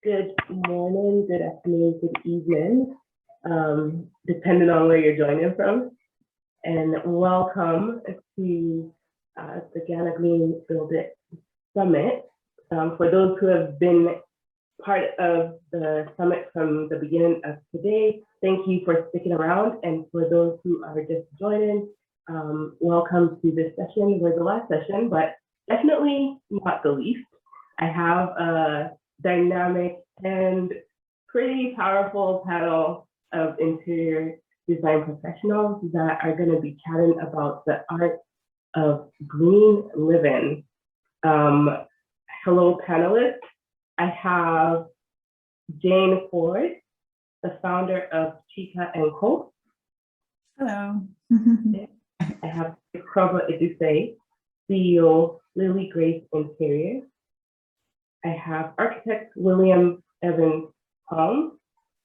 Good morning, good afternoon, good evening, depending on where you're joining from. And welcome to the Ghana Green Build It Summit. For those who have been part of the summit from the beginning of today, thank you for sticking around. And for those who are just joining, welcome to this session. We're the last session, but definitely not the least. I have a dynamic and pretty powerful panel of interior design professionals that are going to be chatting about the art of green living. Hello, panelists. I have Jane Ford, the founder of Chica & Co. Hello. I have Kroba Iduse, CEO, Lily Grace Interior. I have architect William Evans Palm,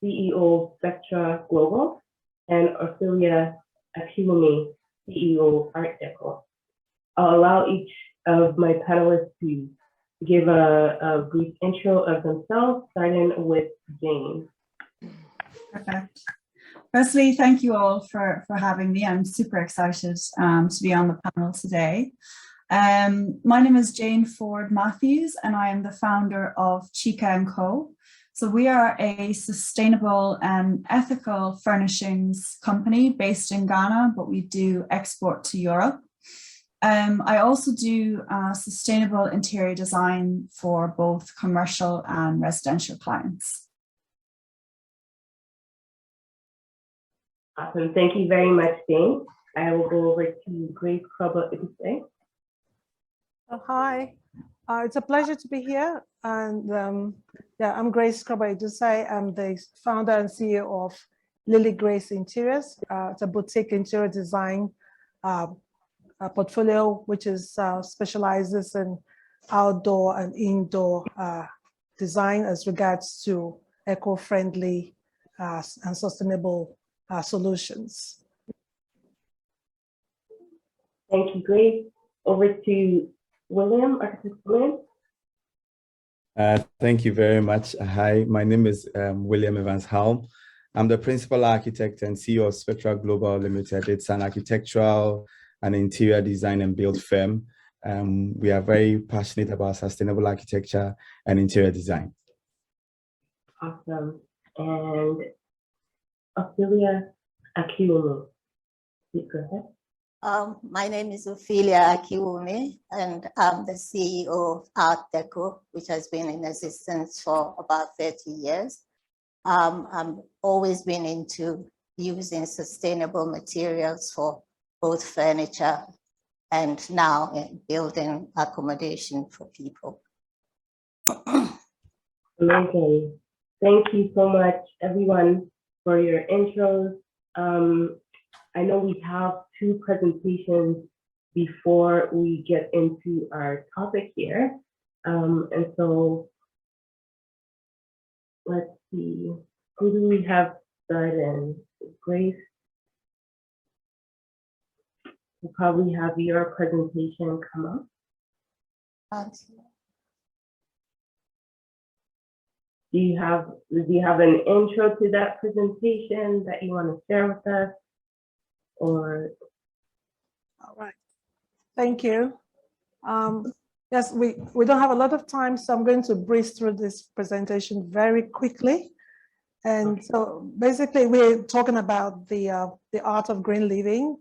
CEO Spectra Global, and Ophelia Akiwumi, CEO Art Deco. I'll allow each of my panelists to give a brief intro of themselves, starting with Jane. Perfect. Firstly, thank you all for having me. I'm super excited to be on the panel today. My name is Jane Ford Matthews, and I am the founder of Chica & Co. So we are a sustainable and ethical furnishings company based in Ghana, but we do export to Europe. I also do sustainable interior design for both commercial and residential clients. Awesome. Thank you very much, Jane. I will go over to Grace Kroba Iduse. Hi, it's a pleasure to be here. And yeah, I'm Grace Kroba Iduse. I'm the founder and CEO of Lily Grace Interiors. It's a boutique interior design portfolio, which is specializes in outdoor and indoor design as regards to eco-friendly and sustainable solutions. Thank you, Grace. Over to William, architect William. Thank you very much. Hi, my name is William Evans Halm. I'm the principal architect and CEO of Spectra Global Limited. It's an architectural and interior design and build firm. We are very passionate about sustainable architecture and interior design. Awesome. And Ophelia Akiwumi, please go ahead. My name is Ophelia Akiwumi, and I'm the CEO of Art Deco, which has been in existence for about 30 years. I've always been into using sustainable materials for both furniture and now in building accommodation for people. Okay. Thank you so much, everyone, for your intros. I know we have two presentations before we get into our topic here. And so let's see, who do we have started? Grace, we'll probably have your presentation come up. Do you have an intro to that presentation that you want to share with us? Or all right, thank you. Yes, we don't have a lot of time, so I'm going to breeze through this presentation very quickly. And so basically we're talking about the art of green living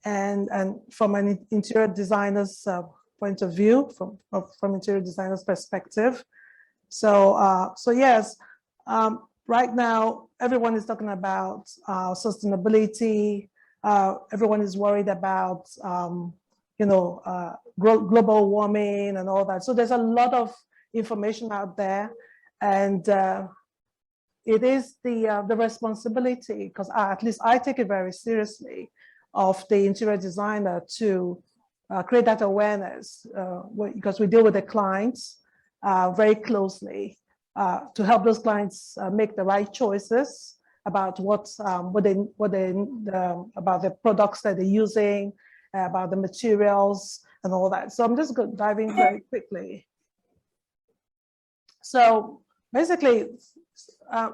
and from an interior designer's point of view, from interior designer's perspective. So yes, right now everyone is talking about sustainability. Everyone is worried about, global warming and all that. So there's a lot of information out there, and it is the responsibility, because at least I take it very seriously, of the interior designer to create that awareness, because we deal with the clients very closely to help those clients make the right choices about about the products that they're using, about the materials and all that. So I'm just going to dive in very quickly. So basically,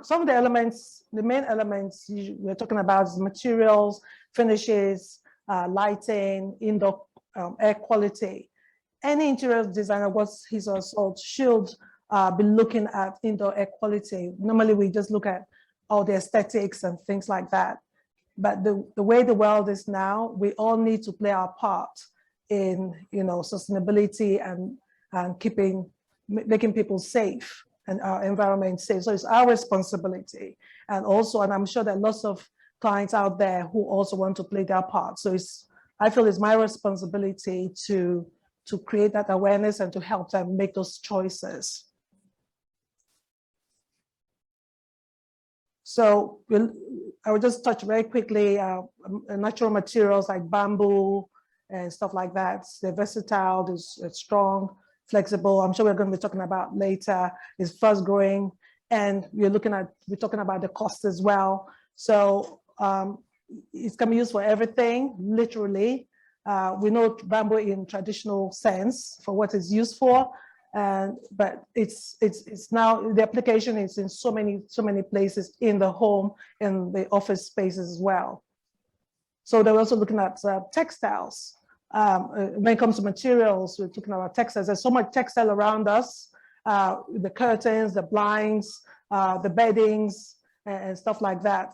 some of the elements, the main elements we're talking about is materials, finishes, lighting, indoor air quality. Any interior designer, what's his or her should be looking at indoor air quality. Normally, we just look at all the aesthetics and things like that. But the way the world is now, we all need to play our part in, sustainability and making people safe and our environment safe. So it's our responsibility. And also, and I'm sure that lots of clients out there who also want to play their part. So I feel it's my responsibility to create that awareness and to help them make those choices. So I will just touch very quickly, natural materials like bamboo and stuff like that. They're versatile, they're strong, flexible. I'm sure we're going to be talking about later. It's fast growing, and we're talking about the cost as well. So it can be used for everything, literally. We know bamboo in traditional sense for what it's used for, but it's now the application is in so many places in the home, in the office spaces as well. So they're also looking at textiles. When it comes to materials, we're talking about textiles. There's so much textile around us, the curtains, the blinds, the beddings, and stuff like that.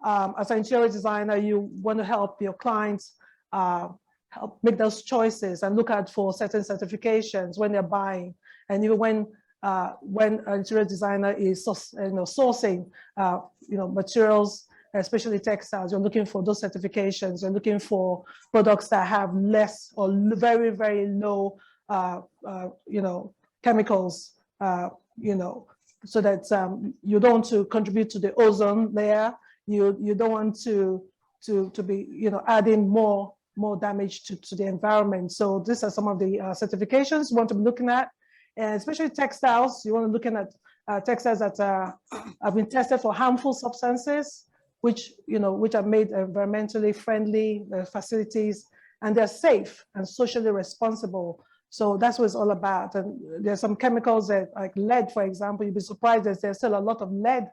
As an interior designer, you want to help your clients help make those choices and look out for certain certifications when they're buying. And even when an interior designer is sourcing materials, especially textiles, you're looking for those certifications. You're looking for products that have less or very, very low chemicals, so that you don't want to contribute to the ozone layer. You don't want to be adding more damage to the environment. So these are some of the certifications you want to be looking at, and especially textiles. You want to be looking at textiles that have been tested for harmful substances, which are made environmentally friendly facilities, and they're safe and socially responsible. So that's what it's all about. And there's some chemicals that, like lead, for example. You'd be surprised that there's still a lot of lead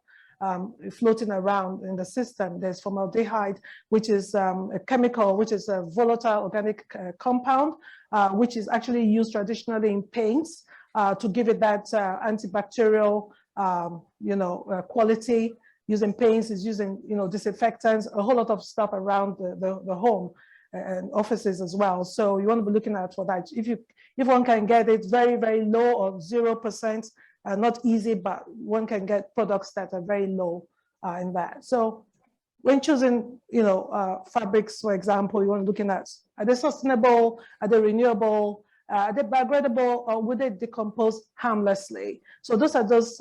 floating around in the system. There's formaldehyde, which is a chemical, which is a volatile organic compound, which is actually used traditionally in paints to give it that antibacterial, quality. Using paints, is using, disinfectants, a whole lot of stuff around the home and offices as well. So you want to be looking out for that. If one can get it very, very low or 0%, not easy, but one can get products that are very low in that. So when choosing, fabrics, for example, you want to be looking at, are they sustainable? Are they renewable? Are they biodegradable, or would they decompose harmlessly? So those are those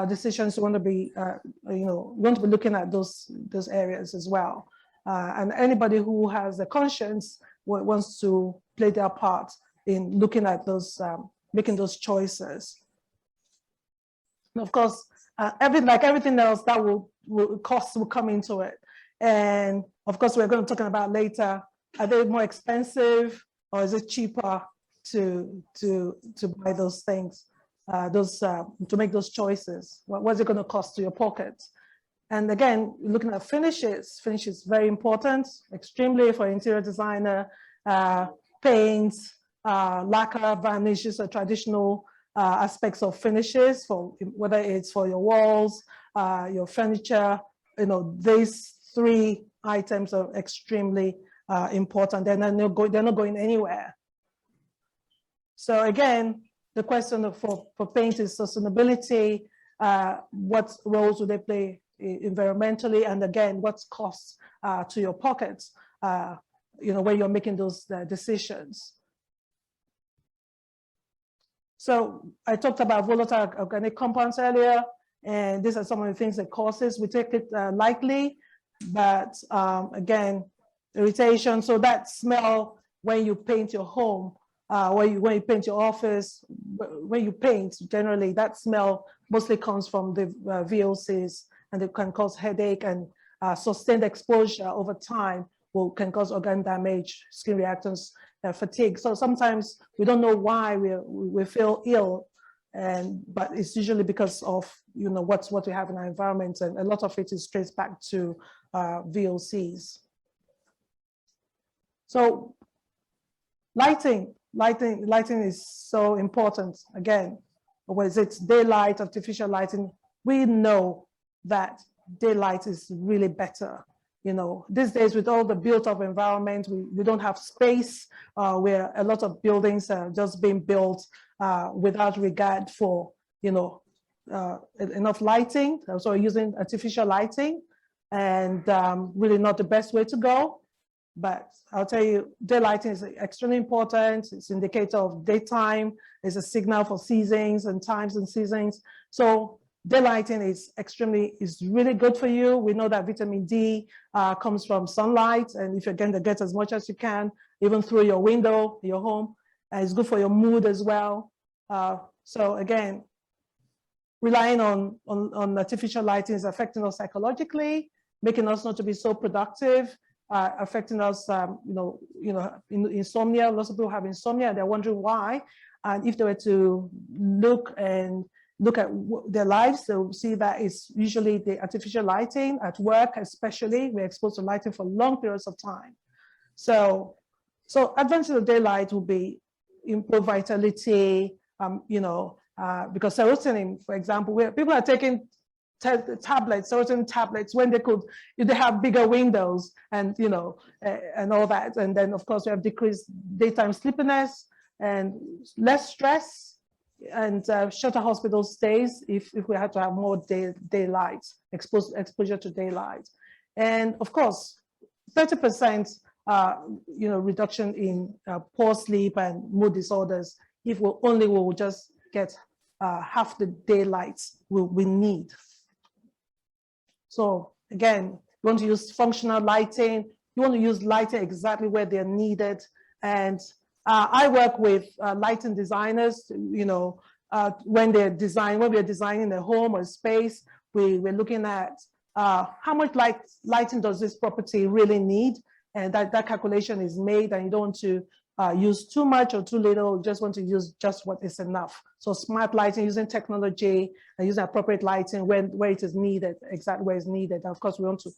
decisions you want to be, looking at those areas as well. And anybody who has a conscience wants to play their part in looking at those, making those choices. And of course, like everything else, that costs will come into it. And of course, we're going to talk about later, are they more expensive or is it cheaper to buy those things? To make those choices. What's it going to cost to your pocket? And again, looking at finishes very important, extremely for interior designer. Paints, lacquer, varnishes are traditional aspects of finishes, for whether it's for your walls, your furniture. These three items are extremely important. They're not going anywhere. So again, the question for paint is sustainability. What roles do they play environmentally? And again, what's costs to your pockets, when you're making those decisions. So I talked about volatile organic compounds earlier, and these are some of the things that causes. We take it lightly, but again, irritation. So that smell when you paint your home, when you paint your office, when you paint, generally that smell mostly comes from the VOCs, and it can cause headache, and sustained exposure over time can cause organ damage, skin reactions, fatigue. So sometimes we don't know why we feel ill, but it's usually because of what we have in our environment, and a lot of it is traced back to VOCs. So lighting is so important. Again, whether it's daylight, artificial lighting, we know that daylight is really better. These days with all the built-up environment, we don't have space where a lot of buildings are just being built without regard for, enough lighting. So using artificial lighting, and really not the best way to go. But I'll tell you, daylighting is extremely important. It's an indicator of daytime. It's a signal for seasons and times and seasons. So daylighting is really good for you. We know that vitamin D comes from sunlight, and if you're going to get as much as you can, even through your window, your home, it's good for your mood as well. So again, relying on artificial lighting is affecting us psychologically, making us not to be so productive, affecting us, insomnia. Lots of people have insomnia, and they're wondering why. And if they were to look at their lives, they'll see that it's usually the artificial lighting at work, especially. We're exposed to lighting for long periods of time. So advantage of daylight will be improve vitality, because serotonin, for example, where people are taking serotonin tablets when they have bigger windows and and all that, and then of course we have decreased daytime sleepiness and less stress and shorter hospital stays if we had to have more daylight exposure to daylight, and of course 30% reduction in poor sleep and mood disorders if we'll just get half the daylight we need. So again, you want to use functional lighting. You want to use lighting exactly where they're needed. And I work with lighting designers. When we're designing a home or space, we're looking at how much lighting does this property really need, and that calculation is made. And you don't want to use too much or too little. You just want to use just what is enough. So smart lighting, using technology and using appropriate lighting where it is needed, exactly where it's needed. And of course, we want to,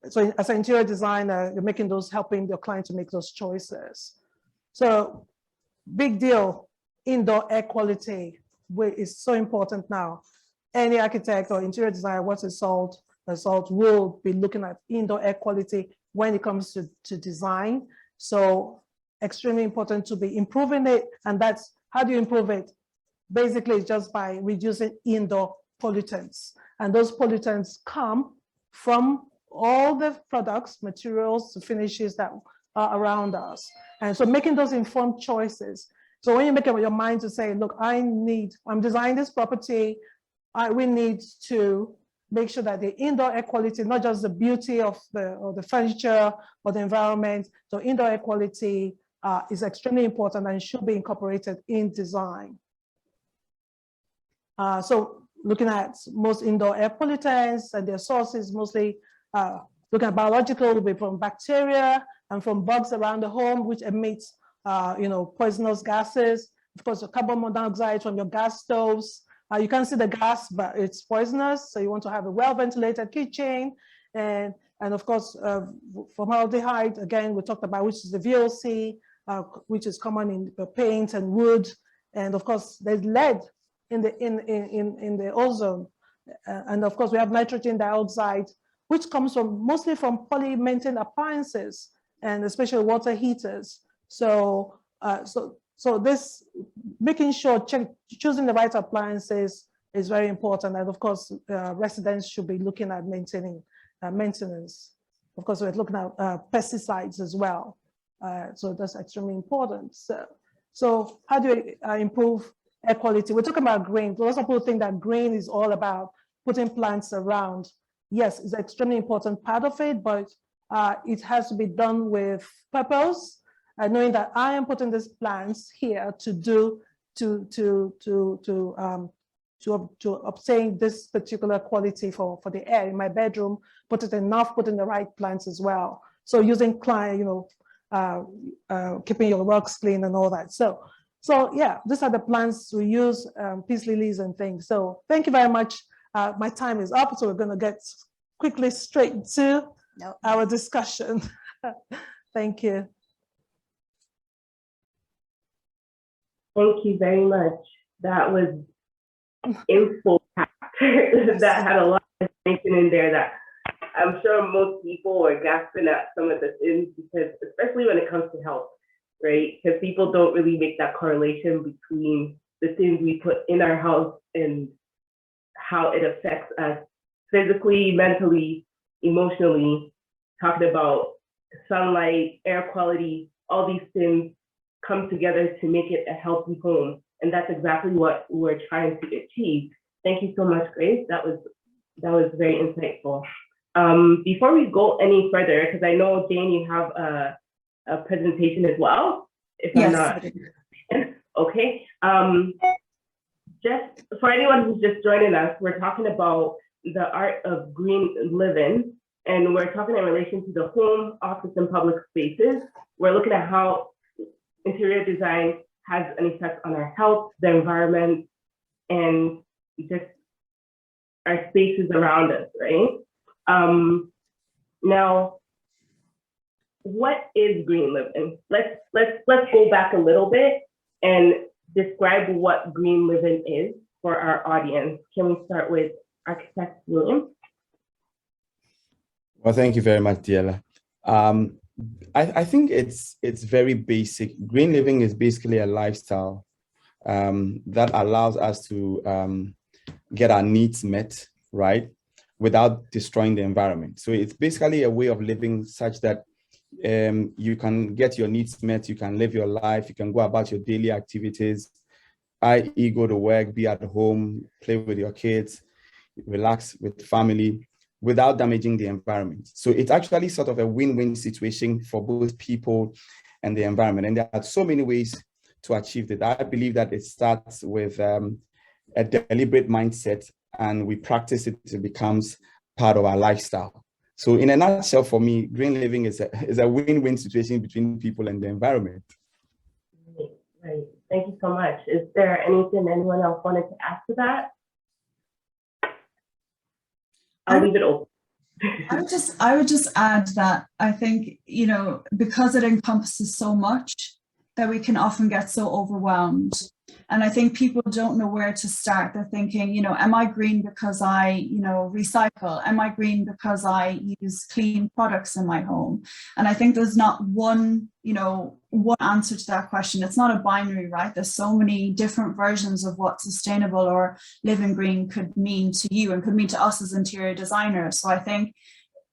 so as an interior designer, you're helping your client to make those choices. So big deal, indoor air quality is so important now. Any architect or interior designer, what's a SALT will be looking at indoor air quality when it comes to design. So extremely important to be improving it. And that's, how do you improve it? Basically, just by reducing indoor pollutants. And those pollutants come from all the products, materials, finishes that are around us. And so making those informed choices. So when you make up your mind to say, look, I'm designing this property, we need to make sure that the indoor air quality, not just the beauty of the furniture or the environment, so indoor air quality is extremely important and should be incorporated in design. So looking at most indoor air pollutants and their sources, mostly looking at biological, will be from bacteria and from bugs around the home, which emits poisonous gases. Of course, the carbon monoxide from your gas stoves. You can't see the gas, but it's poisonous. So you want to have a well-ventilated kitchen. And of course, formaldehyde, again, we talked about, which is the VOC, which is common in the paint and wood. And of course, there's lead in the ozone. And of course, we have nitrogen dioxide, which comes mostly from poly-maintained appliances, and especially water heaters. So this, making sure, choosing the right appliances is very important. And of course, residents should be looking at maintenance. Of course, we're looking at pesticides as well. So that's extremely important. So how do we improve air quality? We're talking about green. Lots of people think that green is all about putting plants around. Yes, it's an extremely important part of it, but it has to be done with purpose. Knowing that I am putting these plants here to obtain this particular quality for the air in my bedroom, put in the right plants as well. So using keeping your works clean and all that. So So yeah, these are the plants to use, peace lilies and things. So thank you very much. My time is up, so we're going to get quickly straight to our discussion. Thank you. Thank you very much. That was info-packed. That had a lot of information in there that I'm sure most people are gasping at some of the things, because especially when it comes to health, right? Because people don't really make that correlation between the things we put in our house and how it affects us physically, mentally, emotionally. Talking about sunlight, air quality, all these things come together to make it a healthy home. And that's exactly what we're trying to achieve. Thank you so much, Grace. That was very insightful. Before we go any further, because I know, Jane, you have a presentation as well, if I'm not. Okay. Just for anyone who's just joining us, we're talking about the art of green living, and we're talking in relation to the home, office, and public spaces. We're looking at how interior design has an effect on our health, the environment, and just our spaces around us, right? Now, what is green living? Let's go back a little bit and describe what green living is for our audience. Can we start with architect William? Well, thank you very much, Diela. I think it's very basic. Green living is basically a lifestyle that allows us to get our needs met, right, without destroying the environment. So it's basically a way of living such that you can get your needs met, you can live your life, you can go about your daily activities, i.e. go to work, be at home, play with your kids, relax with family, without damaging the environment. So it's actually sort of a win-win situation for both people and the environment. And there are so many ways to achieve that. I believe that it starts with a deliberate mindset, and we practice it, it becomes part of our lifestyle. So in a nutshell, for me, green living is a win-win situation between people and the environment. Right. Thank you so much. Is there anything anyone else wanted to add to that? I'll leave it open. I would just add that I think, you know, because it encompasses so much, that we can often get so overwhelmed. And I think people don't know where to start. They're thinking, you know, am I green because I, you know, recycle? Am I green because I use clean products in my home? And I think there's not one, you know, one answer to that question. It's not a binary, right? There's so many different versions of what sustainable or living green could mean to you and could mean to us as interior designers. So I think,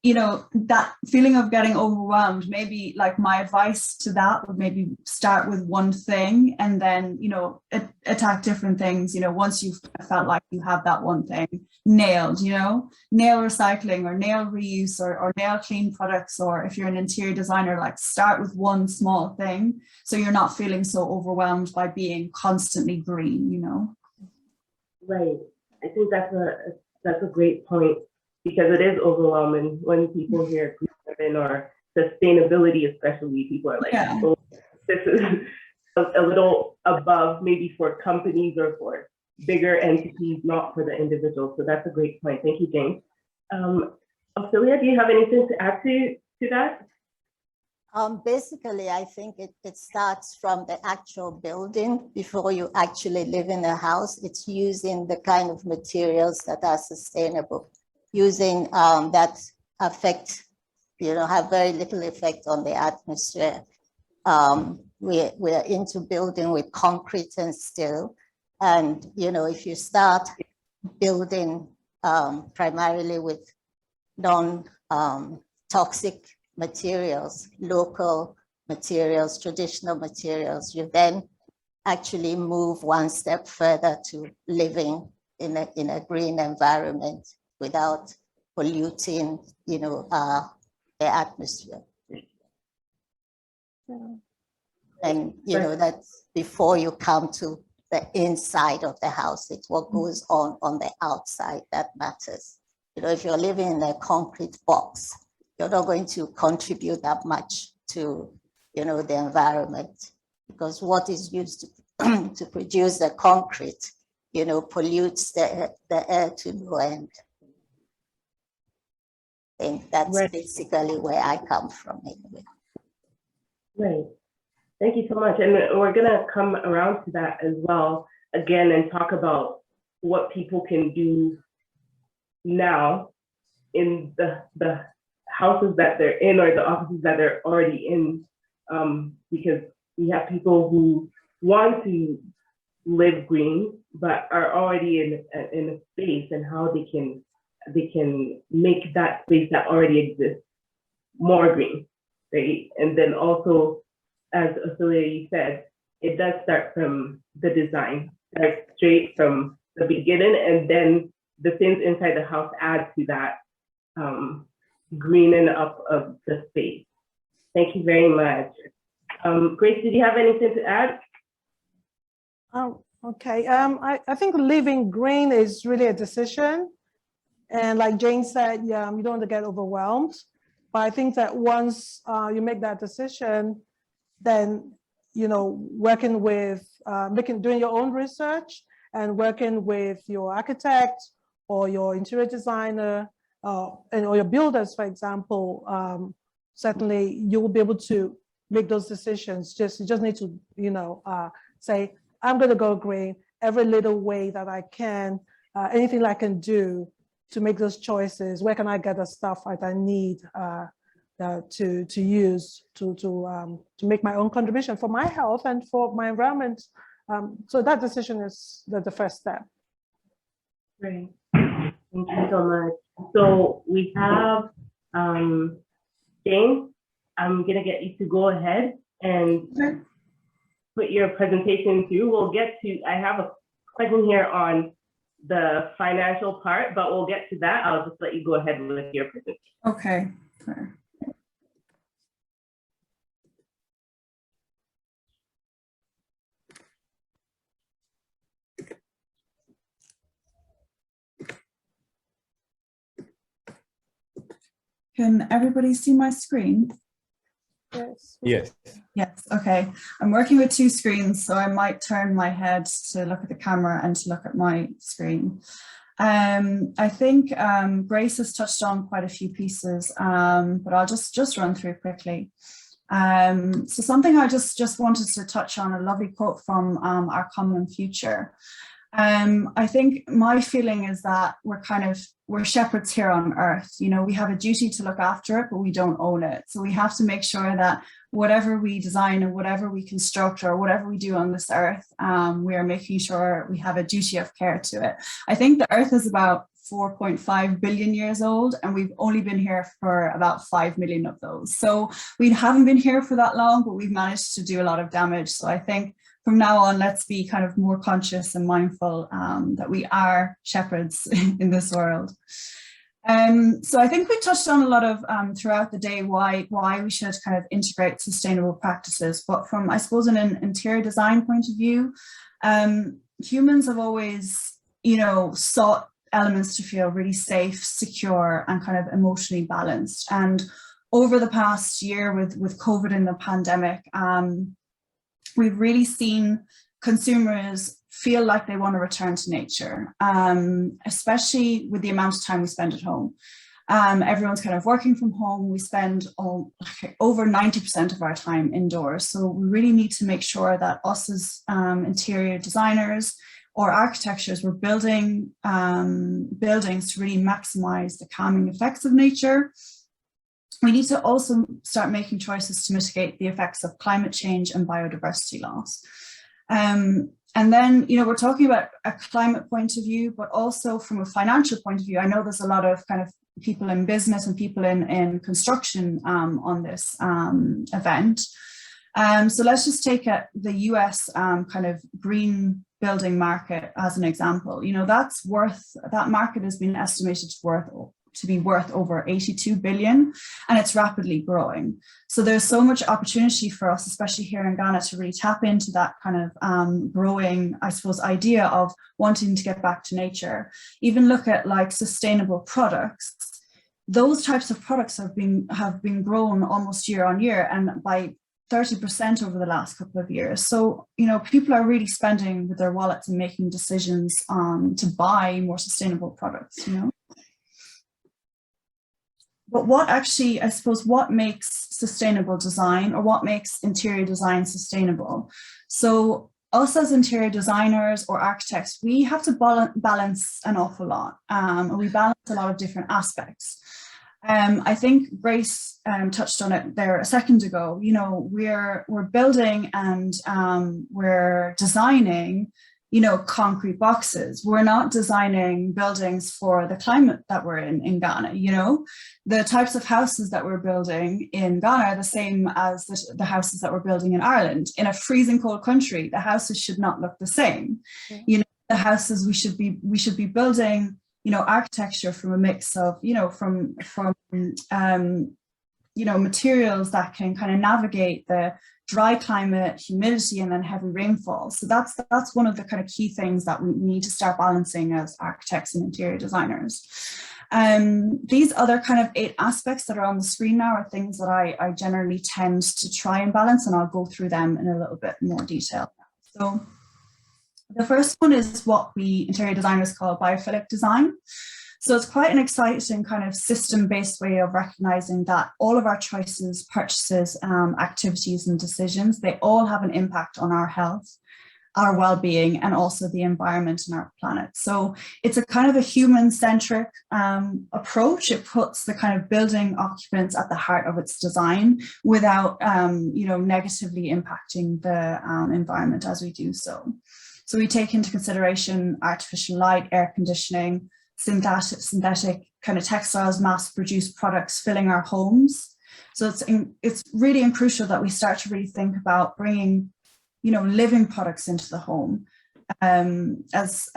you know, that feeling of getting overwhelmed, maybe like my advice to that would maybe start with one thing and then, you know, attack different things. You know, once you've felt like you have that one thing nailed, you know, nail recycling or nail reuse or nail clean products, or if you're an interior designer, like start with one small thing so you're not feeling so overwhelmed by being constantly green, you know. Right. I think that's a great point, because it is overwhelming when people hear green living or sustainability, especially. People are like, Yeah. oh, this is a little above maybe for companies or for bigger entities, not for the individual. So that's a great point. Thank you, James. Ophelia, do you have anything to add to that? Basically, I think it starts from the actual building before you actually live in a house. It's using the kind of materials that are sustainable, using that affect, you know, have very little effect on the atmosphere. We're into building with concrete and steel. And, you know, if you start building primarily with non-toxic materials, local materials, traditional materials, you then actually move one step further to living in a green environment without polluting, you know, the atmosphere. And, you know, that's before you come to the inside of the house. It's what goes on the outside that matters. You know, if you're living in a concrete box, you're not going to contribute that much to, you know, the environment, because what is used to produce the concrete, you know, pollutes the air to no end. I think that's Right. basically where I come from anyway. Right. Thank you so much. And we're going to come around to that as well again and talk about what people can do now in the houses that they're in or the offices that they're already in, because we have people who want to live green but are already in a space, and how they can make that space that already exists more green, right? And then also, as Ophelia, you said, it does start from the design, start straight from the beginning, and then the things inside the house add to that greening up of the space. Thank you very much. Grace, did you have anything to add? Okay. I think living green is really a decision. And like Jane said, yeah, you don't want to get overwhelmed. But I think that once you make that decision, then, you know, working with, doing your own research and working with your architect or your interior designer or your builders, for example, certainly you will be able to make those decisions. You just need to, you know, say, I'm going to go green every little way that I can, anything I can do to make those choices. Where can I get the stuff that I need to use to make my own contribution for my health and for my environment? So that decision is the first step. Great. Thank you so much. So we have Jane. I'm gonna get you to go ahead and put your presentation through. We'll get to, I have a question here on the financial part, but we'll get to that. I'll just let you go ahead with your presentation. Okay. Fair. Can everybody see my screen? Yes. Yes. Yes, okay. I'm working with two screens, so I might turn my head to look at the camera and to look at my screen. I think Grace has touched on quite a few pieces, but I'll just run through quickly. So something I just wanted to touch on, a lovely quote from Our Common Future. I think my feeling is that we're shepherds here on earth. You know, we have a duty to look after it, but we don't own it. So we have to make sure that whatever we design and whatever we construct or whatever we do on this earth, we are making sure we have a duty of care to it. I think the earth is about 4.5 billion years old, and we've only been here for about 5 million of those. So we haven't been here for that long, but we've managed to do a lot of damage. So I think from now on, let's be kind of more conscious and mindful that we are shepherds in this world. So I think we touched on a lot of throughout the day why we should kind of integrate sustainable practices. But from, I suppose, an interior design point of view, humans have always, you know, sought elements to feel really safe, secure, and kind of emotionally balanced. And over the past year with COVID and the pandemic, we've really seen consumers feel like they want to return to nature, especially with the amount of time we spend at home. Everyone's kind of working from home. We spend over 90% of our time indoors. So we really need to make sure that us as interior designers or architectures, we're building buildings to really maximize the calming effects of nature. We need to also start making choices to mitigate the effects of climate change and biodiversity loss. And then, you know, we're talking about a climate point of view, but also from a financial point of view. I know there's a lot of kind of people in business and people in construction on this event. So let's just take the US kind of green building market as an example. You know, that market has been estimated to be worth over 82 billion, and it's rapidly growing. So there's so much opportunity for us, especially here in Ghana, to really tap into that kind of growing, I suppose, idea of wanting to get back to nature. Even look at like sustainable products. Those types of products have been grown almost year on year, and by 30% over the last couple of years. So, people are really spending with their wallets and making decisions to buy more sustainable products, But what actually, I suppose, what makes sustainable design, or what makes interior design sustainable? So us as interior designers or architects, we have to balance an awful lot, and we balance a lot of different aspects. I think Grace touched on it there a second ago. We're building and we're designing, concrete boxes. We're not designing buildings for the climate that we're in Ghana. The types of houses that we're building in Ghana are the same as the houses that we're building in Ireland. In a freezing cold country, the houses should not look the same. The houses we should be building, architecture from a mix of, from materials that can kind of navigate the dry climate, humidity, and then heavy rainfall. So that's one of the kind of key things that we need to start balancing as architects and interior designers. These other kind of 8 aspects that are on the screen now are things that I generally tend to try and balance, and I'll go through them in a little bit more detail. So the first one is what we interior designers call biophilic design. So it's quite an exciting kind of system-based way of recognizing that all of our choices, purchases, activities, and decisions, they all have an impact on our health, our well-being, and also the environment and our planet. So it's a kind of a human-centric approach. It puts the kind of building occupants at the heart of its design without, negatively impacting the environment as we do so. So we take into consideration artificial light, air conditioning, synthetic kind of textiles, mass-produced products filling our homes. So it's really crucial that we start to really think about bringing, living products into the home. As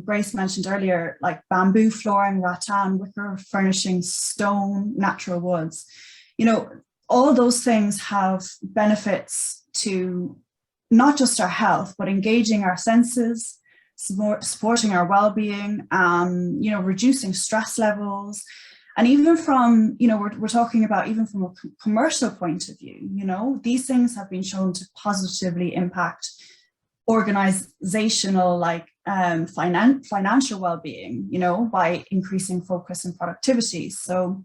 Grace mentioned earlier, like bamboo flooring, rattan, wicker furnishing, stone, natural woods. All those things have benefits to not just our health, but engaging our senses, supporting our well-being, reducing stress levels. And even from, we're talking about even from a commercial point of view, these things have been shown to positively impact organizational, financial well-being, by increasing focus and productivity. So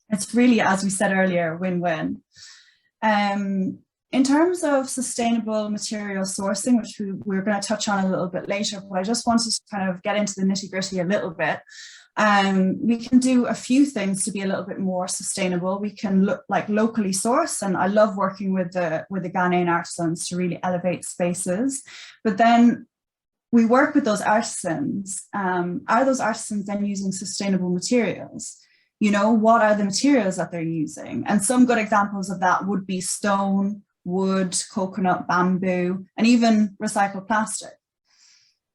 it's really, as we said earlier, win-win. In terms of sustainable material sourcing, which we're going to touch on a little bit later, but I just wanted to kind of get into the nitty-gritty a little bit. We can do a few things to be a little bit more sustainable. We can look locally source, and I love working with the Ghanaian artisans to really elevate spaces. But then we work with those artisans. Are those artisans then using sustainable materials? What are the materials that they're using? And some good examples of that would be stone, wood, coconut, bamboo, and even recycled plastic.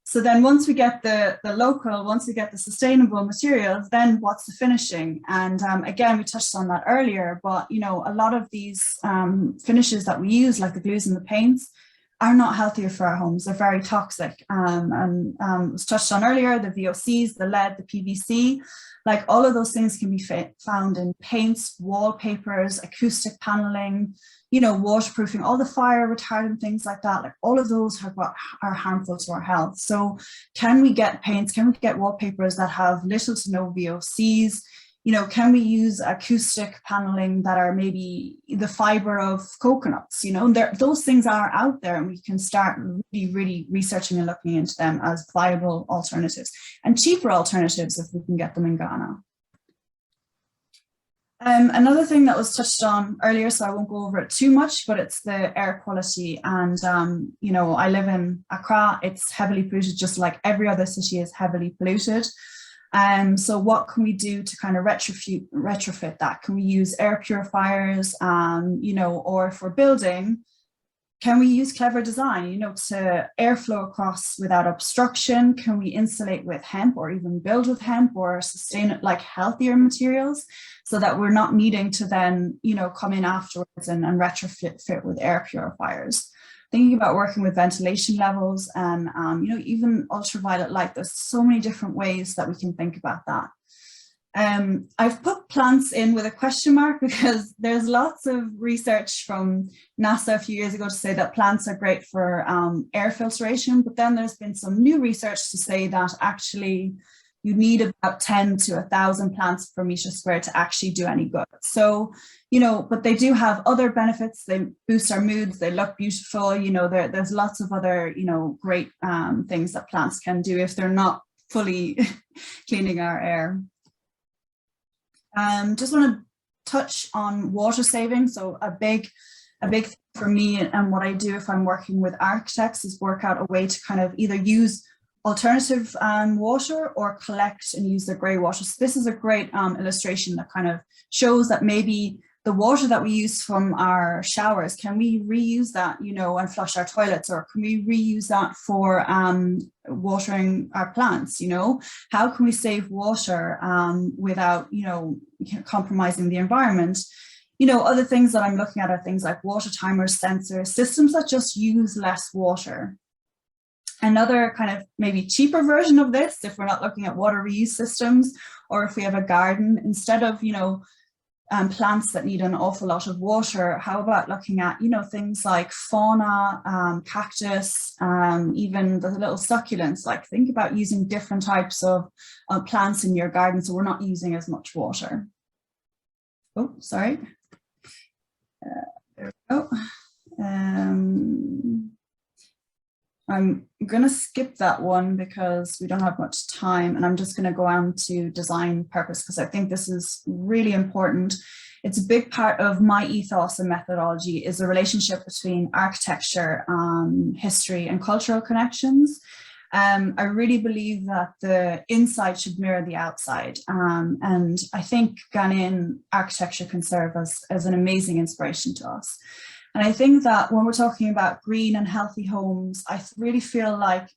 So then once we get the local, once we get the sustainable materials, then what's the finishing? And again, we touched on that earlier, but a lot of these finishes that we use, like the glues and the paints, are not healthier for our homes. They're very toxic. And it was touched on earlier, the VOCs, the lead, the PVC, all of those things can be found in paints, wallpapers, acoustic paneling, waterproofing, all the fire retardant things like that. All of those are harmful to our health. So can we get paints, can we get wallpapers that have little to no VOCs? Can we use acoustic paneling that are maybe the fiber of coconuts? Those things are out there, and we can start really researching and looking into them as viable alternatives and cheaper alternatives if we can get them in Ghana. Another thing that was touched on earlier, so I won't go over it too much, but it's the air quality. And, I live in Accra. It's heavily polluted, just like every other city is heavily polluted. So what can we do to kind of retrofit that? Can we use air purifiers, or for building, can we use clever design, to airflow across without obstruction? Can we insulate with hemp, or even build with hemp, or sustain it healthier materials, so that we're not needing to then, come in afterwards and retrofit with air purifiers? Thinking about working with ventilation levels and, even ultraviolet light. There's so many different ways that we can think about that. I've put plants in with a question mark because there's lots of research from NASA a few years ago to say that plants are great for air filtration, but then there's been some new research to say that actually you need about 10 to 1,000 plants per meter square to actually do any good. So, you know, but they do have other benefits. They boost our moods, they look beautiful, you know, there's lots of other, you know, great things that plants can do if they're not fully cleaning our air. Just want to touch on water saving. So a big thing for me and what I do if I'm working with architects is work out a way to kind of either use alternative water or collect and use their grey water. So this is a great illustration that kind of shows that maybe the water that we use from our showers, can we reuse that, you know, and flush our toilets, or can we reuse that for watering our plants, you know? How can we save water without, you know, compromising the environment? You know, other things that I'm looking at are things like water timers, sensors, systems that just use less water. Another kind of maybe cheaper version of this, if we're not looking at water reuse systems, or if we have a garden, instead of, you know, plants that need an awful lot of water, how about looking at, you know, things like fauna, cactus, even the little succulents? Like, think about using different types of plants in your garden so we're not using as much water. Oh, sorry. There we go. I'm going to skip that one because we don't have much time, and I'm just going to go on to design purpose because I think this is really important. It's a big part of my ethos and methodology is the relationship between architecture, history and cultural connections. I really believe that the inside should mirror the outside. And I think Ghanaian architecture can serve as an amazing inspiration to us. And I think that when we're talking about green and healthy homes, I really feel like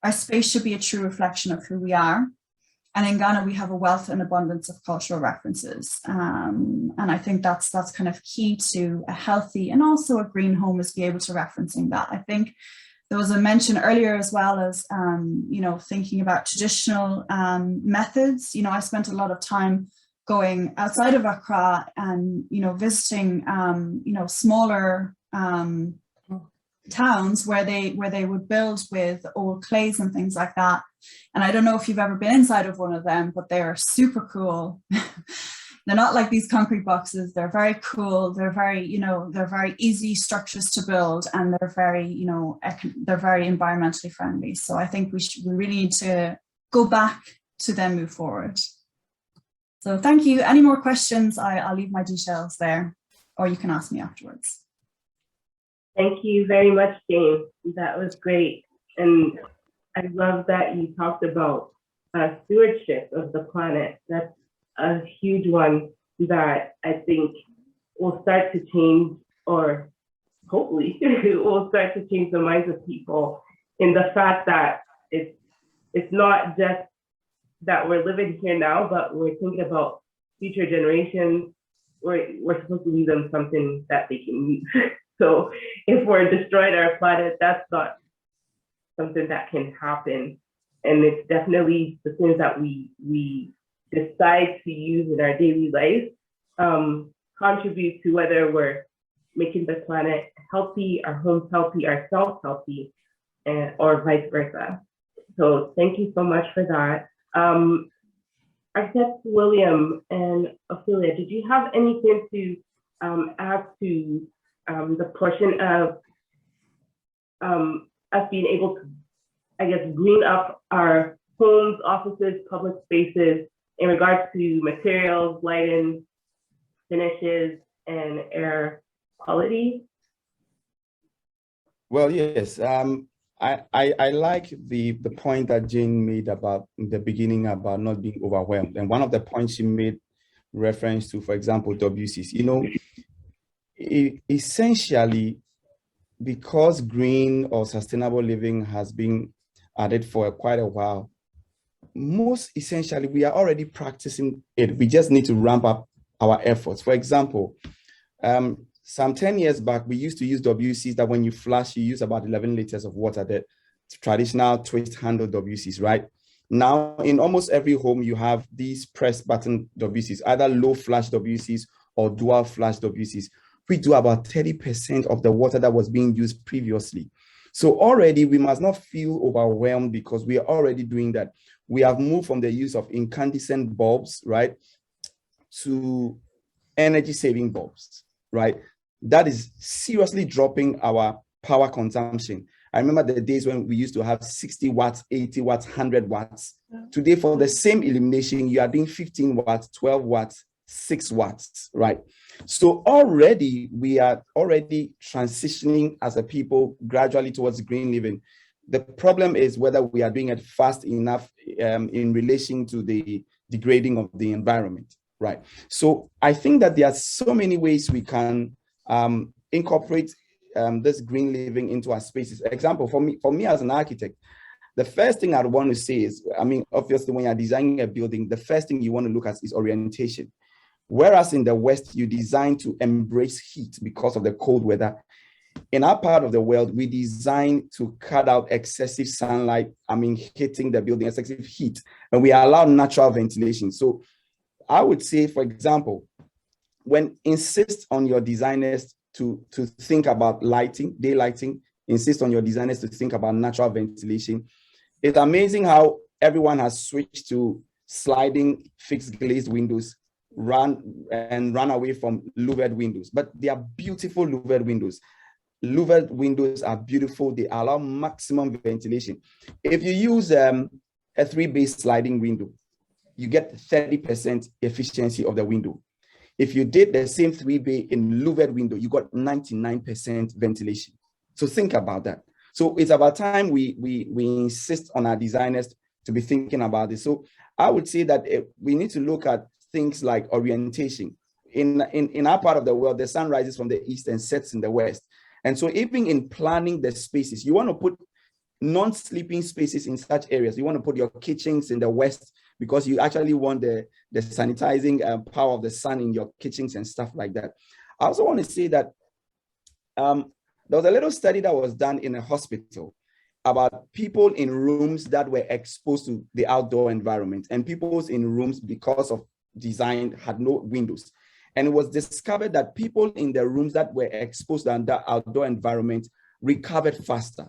our space should be a true reflection of who we are. And in Ghana, we have a wealth and abundance of cultural references. And I think that's kind of key to a healthy and also a green home, is be able to referencing that. I think there was a mention earlier as well as, you know, thinking about traditional methods. You know, I spent a lot of time going outside of Accra and, you know, visiting, you know, smaller towns where they would build with old clays and things like that. And I don't know if you've ever been inside of one of them, but they are super cool. They're not like these concrete boxes. They're very cool. They're very, you know, they're very easy structures to build, and they're very, you know, they're very environmentally friendly. So I think we really need to go back to then move forward. So thank you. Any more questions? I'll leave my details there, or you can ask me afterwards. Thank you very much, Jane. That was great. And I love that you talked about stewardship of the planet. That's a huge one that I think will start to change, or hopefully will start to change the minds of people, in the fact that it's not just that we're living here now, but we're thinking about future generations. We're supposed to leave them something that they can use. So if we're destroying our planet, that's not something that can happen. And it's definitely the things that we decide to use in our daily life contribute to whether we're making the planet healthy, our homes healthy, ourselves healthy, or vice versa. So thank you so much for that. Architect William and Ophelia, did you have anything to add to the portion of us being able to, I guess, green up our homes, offices, public spaces in regards to materials, lighting, finishes, and air quality? Well, yes. I like the point that Jane made about in the beginning about not being overwhelmed. And one of the points she made reference to, for example, WCs. You know, essentially, because green or sustainable living has been added for quite a while, most essentially, we are already practicing it. We just need to ramp up our efforts. For example, some 10 years back, we used to use WCs that when you flush, you use about 11 liters of water, the traditional twist handle WCs, right? Now, in almost every home, you have these press button WCs, either low flash WCs or dual flash WCs. We do about 30% of the water that was being used previously. So already we must not feel overwhelmed because we are already doing that. We have moved from the use of incandescent bulbs, right, to energy saving bulbs, right? That is seriously dropping our power consumption. I remember the days when we used to have 60 watts, 80 watts, 100 watts. Today, for the same illumination, you are doing 15 watts, 12 watts, 6 watts, right? So already, we are already transitioning as a people gradually towards green living. The problem is whether we are doing it fast enough in relation to the degrading of the environment, right? So I think that there are so many ways we can incorporate this green living into our spaces. Example, for me as an architect, the first thing I'd want to say is, I mean, obviously when you're designing a building, the first thing you want to look at is orientation. Whereas in the West, you design to embrace heat because of the cold weather. In our part of the world, we design to cut out excessive sunlight, I mean, hitting the building, excessive heat, and we allow natural ventilation. So I would say, for example, when insist on your designers to think about lighting, daylighting, insist on your designers to think about natural ventilation. It's amazing how everyone has switched to sliding fixed glazed windows, run away from louvered windows, but they are beautiful louvered windows. Louvered windows are beautiful. They allow maximum ventilation. If you use a 3-bay sliding window, you get 30% efficiency of the window. If you did the same 3-bay in louvered window, you got 99% ventilation. So think about that. So it's about time we insist on our designers to be thinking about this. So I would say that we need to look at things like orientation. In our part of the world, the sun rises from the east and sets in the west. And so even in planning the spaces, you want to put non-sleeping spaces in such areas. You want to put your kitchens in the west because you actually want the sanitizing power of the sun in your kitchens and stuff like that. I also want to say that there was a little study that was done in a hospital about people in rooms that were exposed to the outdoor environment, and people in rooms because of design had no windows. And it was discovered that people in the rooms that were exposed to the outdoor environment recovered faster.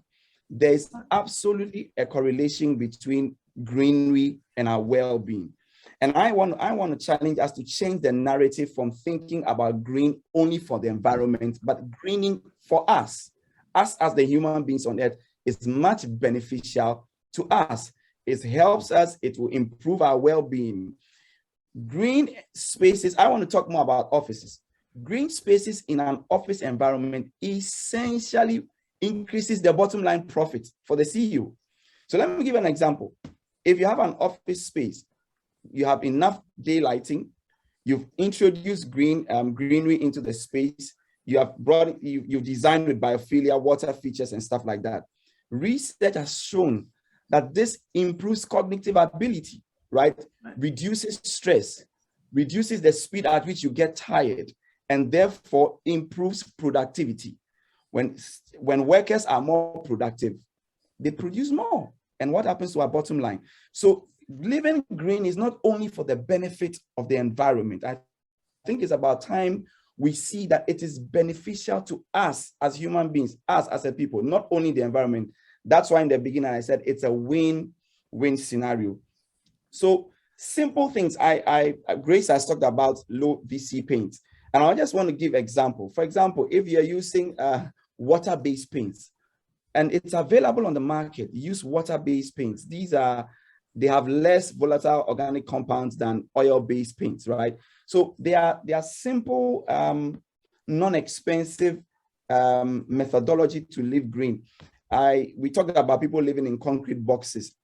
There's absolutely a correlation between greenery and our well-being. And I want to challenge us to change the narrative from thinking about green only for the environment, but greening for us as the human beings on earth is much beneficial to us. It helps us, it will improve our well-being. Green spaces, I want to talk more about offices. Green spaces in an office environment essentially increases the bottom line profit for the CEO. So let me give an example. If you have an office space, you have enough daylighting, you've introduced greenery into the space, you've designed with biophilia, water features and stuff like that. Research has shown that this improves cognitive ability, right? Reduces stress, reduces the speed at which you get tired, and therefore improves productivity. When workers are more productive, they produce more. And what happens to our bottom line? So living green is not only for the benefit of the environment. I think it's about time we see that it is beneficial to us as human beings, us as a people, not only the environment. That's why in the beginning I said it's a win-win scenario. So simple things. Grace has talked about low VC paints, and I just want to give example. For example, if you're using water-based paints, and it's available on the market, use water-based paints. They have less volatile organic compounds than oil-based paints, right? So they are simple, non-expensive methodology to live green. We talked about people living in concrete boxes.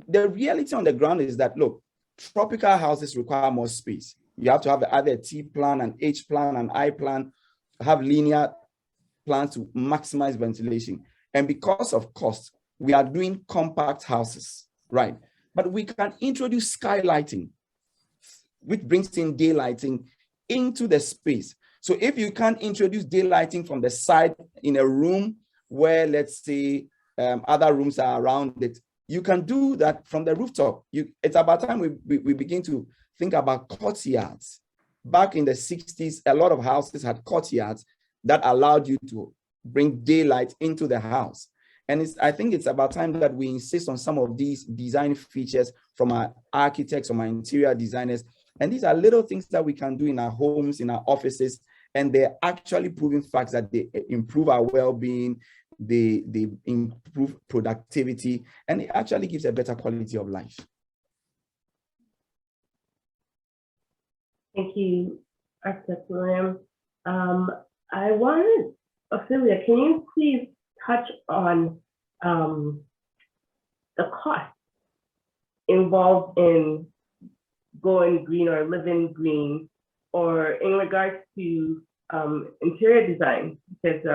The reality on the ground is that, look, tropical houses require more space. You have to have either a T plan, an H plan, an I plan, have linear plans to maximize ventilation. And because of cost, we are doing compact houses, right? But we can introduce skylighting, which brings in daylighting into the space. So if you can introduce daylighting from the side in a room where, let's say, other rooms are around it, you can do that from the rooftop. It's about time we begin to think about courtyards. Back in the 60s, a lot of houses had courtyards that allowed you to bring daylight into the house. And I think it's about time that we insist on some of these design features from our architects, from our interior designers. And these are little things that we can do in our homes, in our offices, and they're actually proven facts that they improve our well-being, they improve productivity, and it actually gives a better quality of life. Thank you, Architect William. I wanted, Ophelia, can you please touch on the cost involved in going green or living green, or in regards to interior design? Because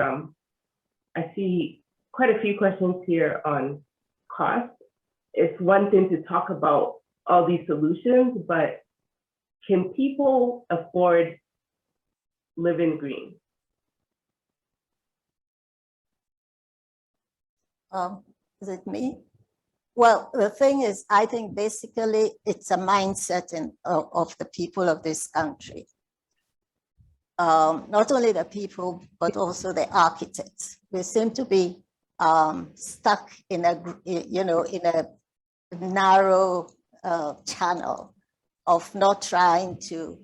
I see quite a few questions here on cost. It's one thing to talk about all these solutions, but can people afford living green? Is it me? Well, the thing is, I think basically it's a mindset of the people of this country. Not only the people, but also the architects. We seem to be stuck in a narrow channel of not trying to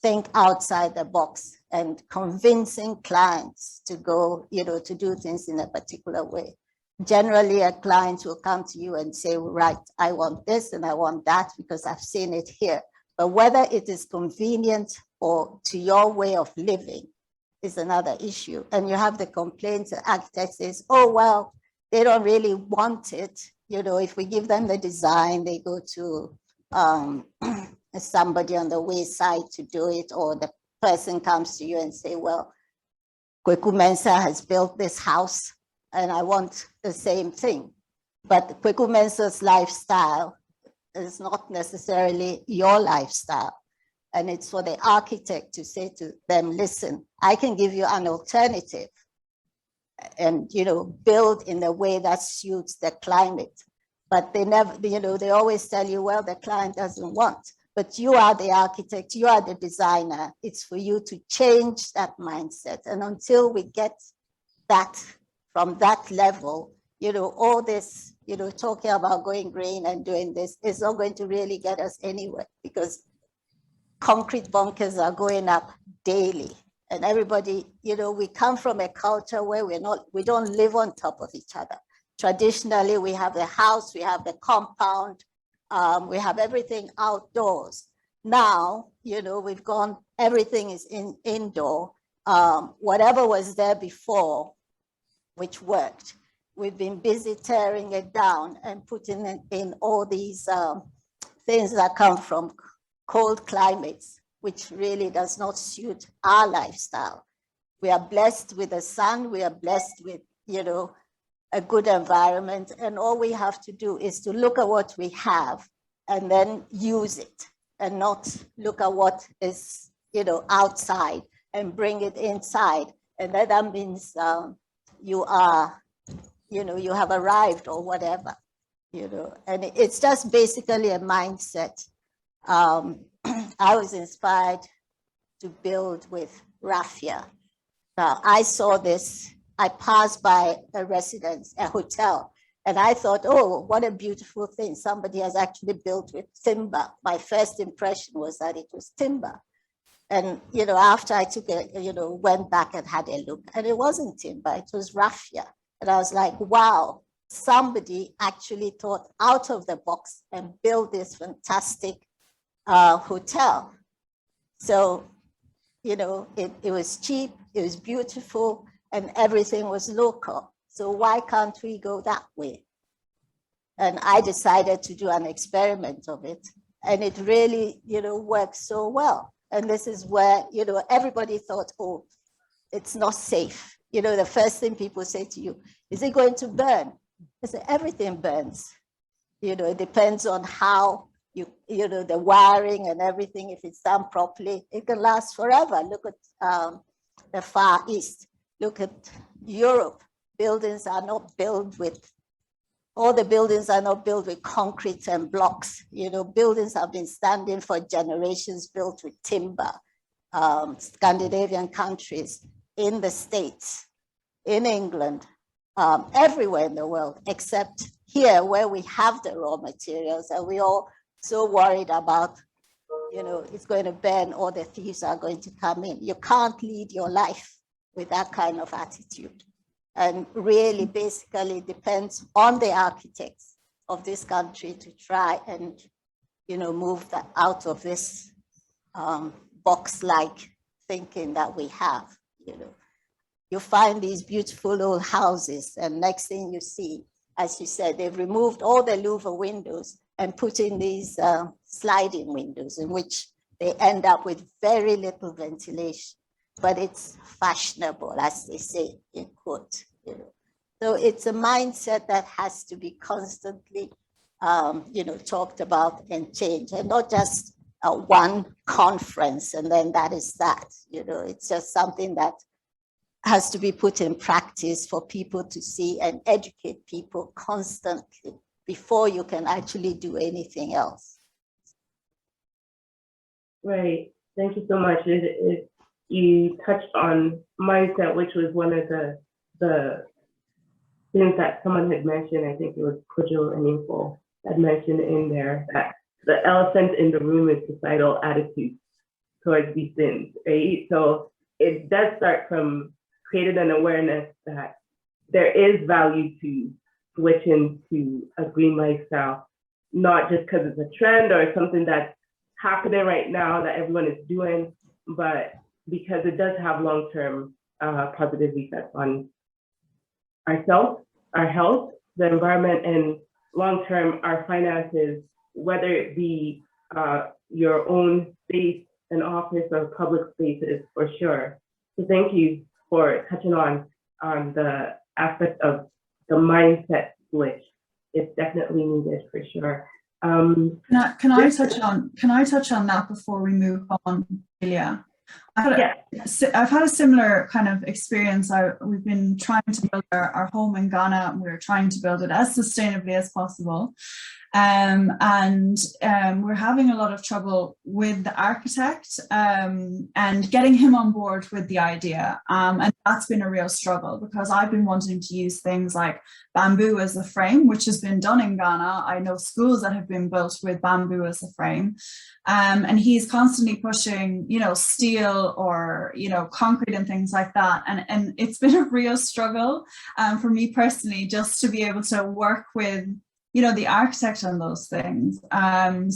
think outside the box and convincing clients to go, to do things in a particular way. Generally, a client will come to you and say, right, I want this and I want that because I've seen it here. But whether it is convenient or to your way of living is another issue. And you have the complaints, the architect says, oh, well, they don't really want it. If we give them the design, they go to somebody on the wayside to do it, or the person comes to you and say, well, Kweku Mensah has built this house and I want the same thing. But Kweku Mensah's lifestyle is not necessarily your lifestyle. And it's for the architect to say to them, listen, I can give you an alternative and, build in a way that suits the climate. But they never, they always tell you, well, the client doesn't want. But you are the architect, you are the designer. It's for you to change that mindset. And until we get that from that level, all this, talking about going green and doing this is not going to really get us anywhere, because concrete bunkers are going up daily. And everybody, we come from a culture where we don't live on top of each other. Traditionally, we have the house, we have the compound, we have everything outdoors. Now, we've gone, everything is indoor. Whatever was there before, which worked, we've been busy tearing it down and putting it in all these things that come from cold climates, which really does not suit our lifestyle. We are blessed with the sun, we are blessed with, a good environment, and all we have to do is to look at what we have and then use it, and not look at what is, outside and bring it inside. And that means you are, you have arrived or whatever, and it's just basically a mindset. I was inspired to build with raffia. Now, I saw this, I passed by a residence, a hotel, and I thought, oh, what a beautiful thing. Somebody has actually built with timber. My first impression was that it was timber. And, after I took a, went back and had a look, and it wasn't timber, it was raffia. And I was like, wow, somebody actually thought out of the box and built this fantastic hotel. So, it was cheap, it was beautiful, and everything was local. So why can't we go that way? And I decided to do an experiment of it. And it really, works so well. And this is where, everybody thought, oh, it's not safe. The first thing people say to you, is it going to burn? I say, everything burns. It depends on how the wiring and everything. If it's done properly, it can last forever. Look at the Far East. Look at Europe. Buildings are not built with all the buildings are not built with concrete and blocks. You know, buildings have been standing for generations, built with timber. Scandinavian countries, in the States, in England, everywhere in the world, except here where we have the raw materials and we all so worried about, you know, it's going to burn or the thieves are going to come in. You can't lead your life with that kind of attitude. And really basically depends on the architects of this country to try and, you know, move that out of this box-like thinking that we have, you know. You find these beautiful old houses and next thing you see, as you said, they've removed all the louver windows and put in these sliding windows in which they end up with very little ventilation, but it's fashionable, as they say in quote, you know. So it's a mindset that has to be constantly, you know, talked about and changed, and not just one conference and then that is that, you know. It's just something that has to be put in practice for people to see and educate people constantly before you can actually do anything else. Right. Thank you so much. You touched on mindset, which was one of the things that someone had mentioned. I think it was Kojo and Info had mentioned in there, that the elephant in the room is societal attitude towards these things, right? So it does start from creating an awareness that there is value to switching to a green lifestyle, not just because it's a trend or something that's happening right now that everyone is doing, but because it does have long-term positive effects on ourselves, our health, the environment, and long-term our finances, whether it be your own space, an office, or public spaces, for sure. So thank you for touching on the aspect of the mindset switch. It's definitely needed for sure. Can I touch on that before we move on, Julia? I've had a similar kind of experience. We've been trying to build our home in Ghana, and we're trying to build it as sustainably as possible. And we're having a lot of trouble with the architect and getting him on board with the idea. And that's been a real struggle, because I've been wanting to use things like bamboo as a frame, which has been done in Ghana. I know schools that have been built with bamboo as a frame. And he's constantly pushing, you know, steel or, you know, concrete and things like that. And it's been a real struggle for me personally, just to be able to work with, you know, the architect on those things.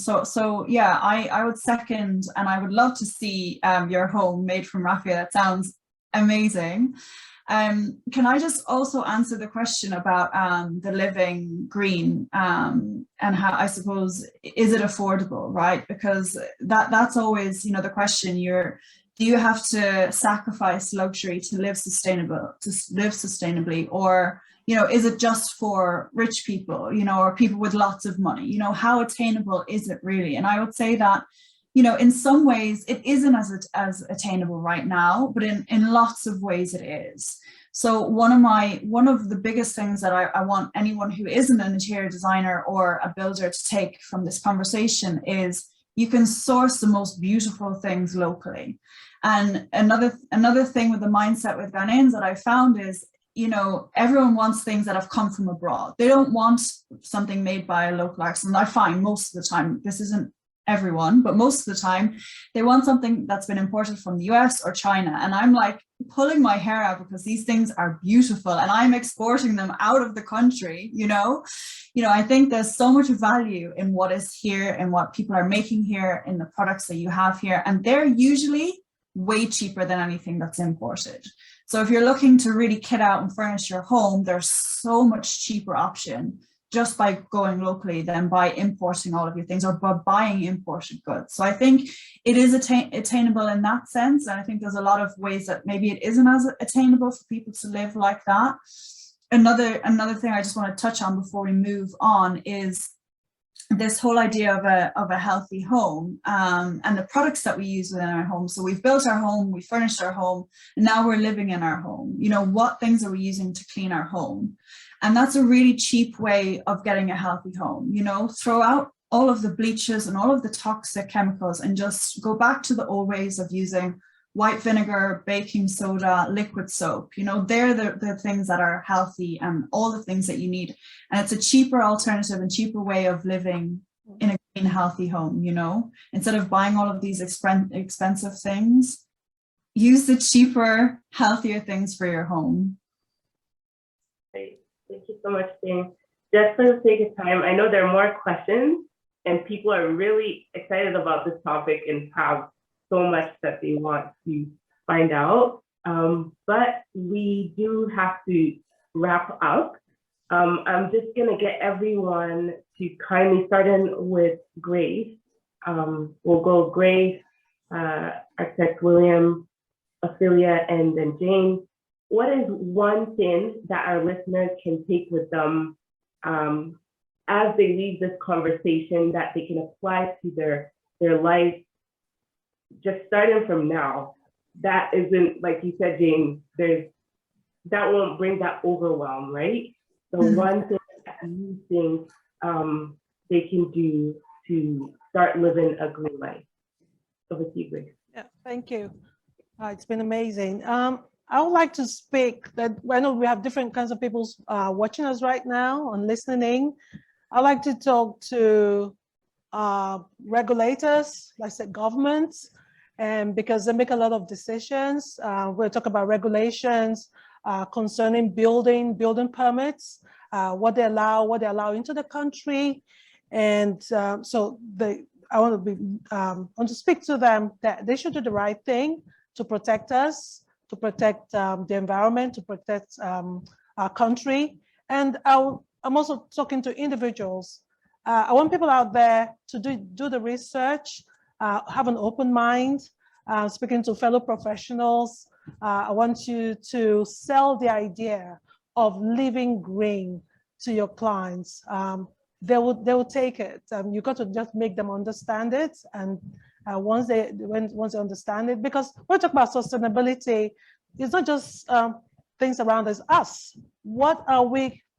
So yeah, I would second, and I would love to see your home made from raffia. That sounds amazing. Can I just also answer the question about the living green and how, I suppose, is it affordable, right? Because that's always, you know, the question. Do you have to sacrifice luxury to live sustainably, or, you know, is it just for rich people, you know, or people with lots of money? You know, how attainable is it really? And I would say that, you know, in some ways it isn't as attainable right now, but in lots of ways it is. So one of the biggest things that I want anyone who isn't an interior designer or a builder to take from this conversation is you can source the most beautiful things locally. And another thing with the mindset with Ghanaians that I found is, you know, everyone wants things that have come from abroad. They don't want something made by a local artist. And I find most of the time, this isn't everyone, but most of the time, they want something that's been imported from the US or China. And I'm like pulling my hair out, because these things are beautiful and I'm exporting them out of the country, you know. I think there's so much value in what is here and what people are making here in the products that you have here. And they're usually way cheaper than anything that's imported. So if you're looking to really kit out and furnish your home, there's so much cheaper option just by going locally than by importing all of your things or by buying imported goods. So I think it is attainable in that sense. And I think there's a lot of ways that maybe it isn't as attainable for people to live like that. Another thing I just want to touch on before we move on is this whole idea of a healthy home and the products that we use within our home. So we've built our home, we furnished our home, and now we're living in our home. You know, what things are we using to clean our home? And that's a really cheap way of getting a healthy home. You know, throw out all of the bleaches and all of the toxic chemicals and just go back to the old ways of using white vinegar, baking soda, liquid soap. You know, they're the things that are healthy and all the things that you need. And it's a cheaper alternative and cheaper way of living in a clean, healthy home, you know, instead of buying all of these expensive things, use the cheaper, healthier things for your home. Great. Thank you so much, Jane. Just for the sake of time, I know there are more questions and people are really excited about this topic and have so much that they want to find out, but we do have to wrap up. I'm just gonna get everyone to kindly start in with Grace. We'll go Grace, Architect William, Ophelia, and then Jane. What is one thing that our listeners can take with them as they leave this conversation that they can apply to their life, just starting from now? That isn't, like you said, Jane, that won't bring that overwhelm, right? So one thing that you think they can do to start living a green life. Over to you, Grace. Yeah, thank you. It's been amazing. I would like to speak that I know we have different kinds of people watching us right now and listening. I'd like to talk to regulators, like I said, governments, and because they make a lot of decisions. We'll talk about regulations concerning building permits, what they allow into the country, and so I want to speak to them that they should do the right thing to protect us, to protect the environment, to protect our country. And I'm also talking to individuals. I want people out there to do the research, have an open mind, speaking to fellow professionals. I want you to sell the idea of living green to your clients. They will take it. You got to just make them understand it, and once they understand it, because when we talk about sustainability, it's not just things around us. What are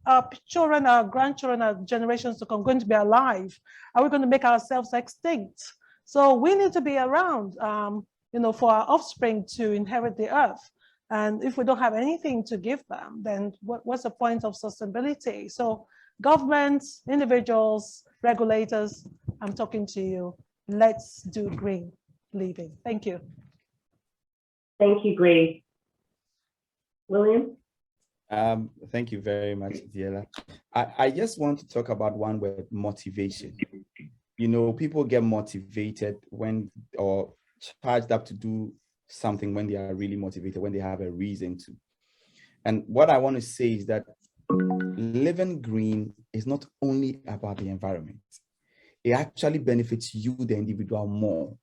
our children, our grandchildren, our generations to come going to be alive? Are we going to make ourselves extinct? So we need to be around, for our offspring to inherit the earth. And if we don't have anything to give them, then what's the point of sustainability? So governments, individuals, regulators, I'm talking to you. Let's do green living. Thank you. Thank you, Grace. William? Thank you very much, Diela. I just want to talk about one word: motivation. You know, people get motivated or charged up to do something when they are really motivated, when they have a reason to. And what I want to say is that living green is not only about the environment. It actually benefits you, the individual, more.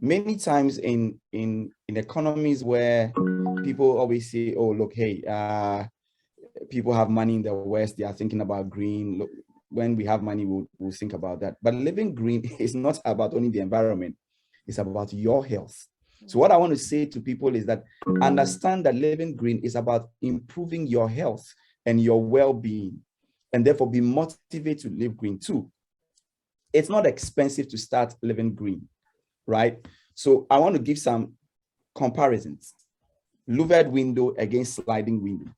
Many times in economies where people always say, oh, look, hey, people have money in the West, they are thinking about green. Look, when we have money, we'll think about that. But living green is not about only the environment, it's about your health. So what I want to say to people is that understand that living green is about improving your health and your well-being, and therefore be motivated to live green too. It's not expensive to start living green, right? So I want to give some comparisons. Louvered window against sliding window.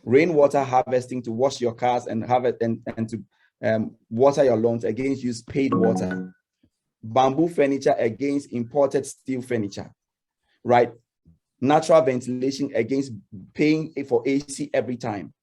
Rainwater harvesting to wash your cars and to water your lawns against use paid water. Bamboo furniture against imported steel furniture, right? Natural ventilation against paying for AC every time.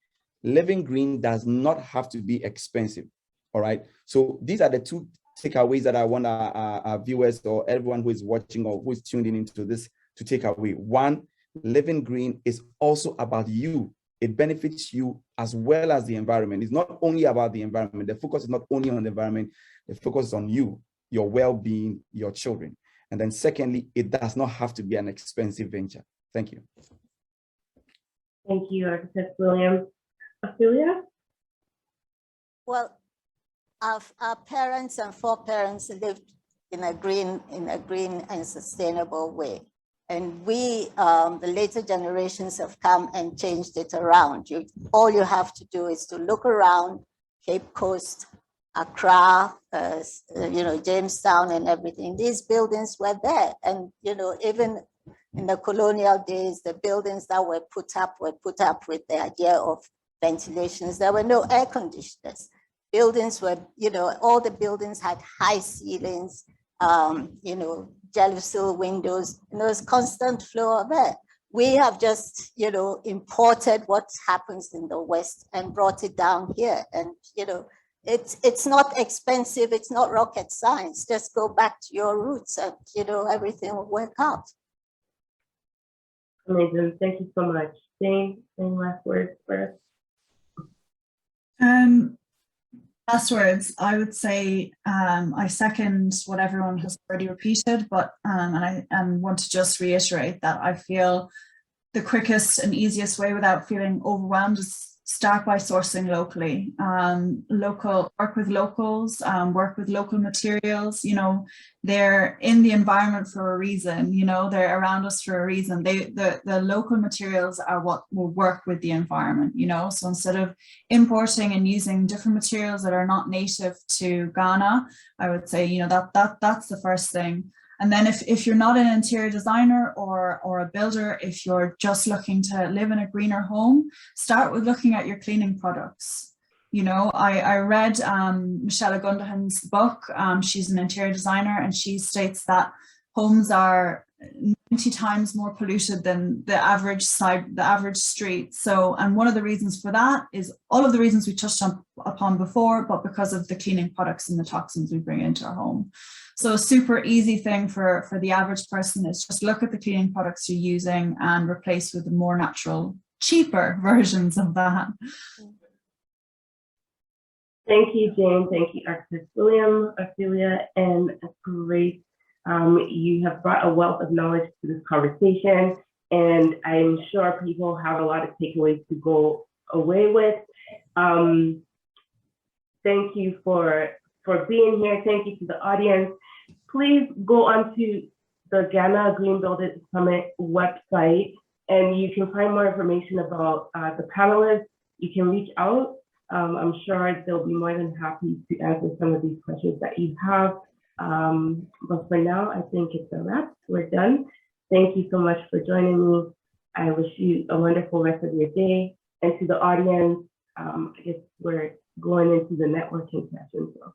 Living green does not have to be expensive, all right? So these are the two takeaways that I want our viewers or everyone who is watching or who is tuned in into this to take away. One, living green is also about you. It benefits you as well as the environment. It's not only about the environment. The focus is not only on the environment, the focus is on you, your well-being, your children. And then secondly, it does not have to be an expensive venture. Thank you. Thank you, Architect William. Ophelia? Well, our parents and foreparents lived in a green and sustainable way. And we, the later generations have come and changed it around. All you have to do is to look around Cape Coast, Accra, Jamestown and everything. These buildings were there. And, even in the colonial days, the buildings that were put up with the idea of ventilations. There were no air conditioners. Buildings were, all the buildings had high ceilings, jalousie windows, and there was constant flow of air. We have just, imported what happens in the West and brought it down here. And, it's not expensive. It's not rocket science. Just go back to your roots and, everything will work out. Amazing. Thank you so much. Jane, any last words for us? Last words, I would say I second what everyone has already repeated, but and I want to just reiterate that I feel the quickest and easiest way without feeling overwhelmed is start by sourcing locally. Work with locals, work with local materials. They're in the environment for a reason. They're around us for a reason. The local materials are what will work with the environment. So instead of importing and using different materials that are not native to Ghana, I would say that's the first thing. And then if you're not an interior designer or a builder, if you're just looking to live in a greener home, start with looking at your cleaning products. I read Michelle Gundahan's book. She's an interior designer, and she states that homes are 90 times more polluted than the average street. So, and one of the reasons for that is all of the reasons we touched upon before, but because of the cleaning products and the toxins we bring into our home. So a super easy thing for the average person is just look at the cleaning products you're using and replace with the more natural, cheaper versions of that. Thank you, Jane. Thank you, Architect William, Ophelia, and great. You have brought a wealth of knowledge to this conversation, and I'm sure people have a lot of takeaways to go away with. Thank you for being here. Thank you to the audience. Please go onto the Ghana Green Building Summit website, and you can find more information about the panelists. You can reach out. I'm sure they'll be more than happy to answer some of these questions that you have. But for now, I think it's a wrap. We're done. Thank you so much for joining me. I wish you a wonderful rest of your day. And to the audience, I guess we're going into the networking session. So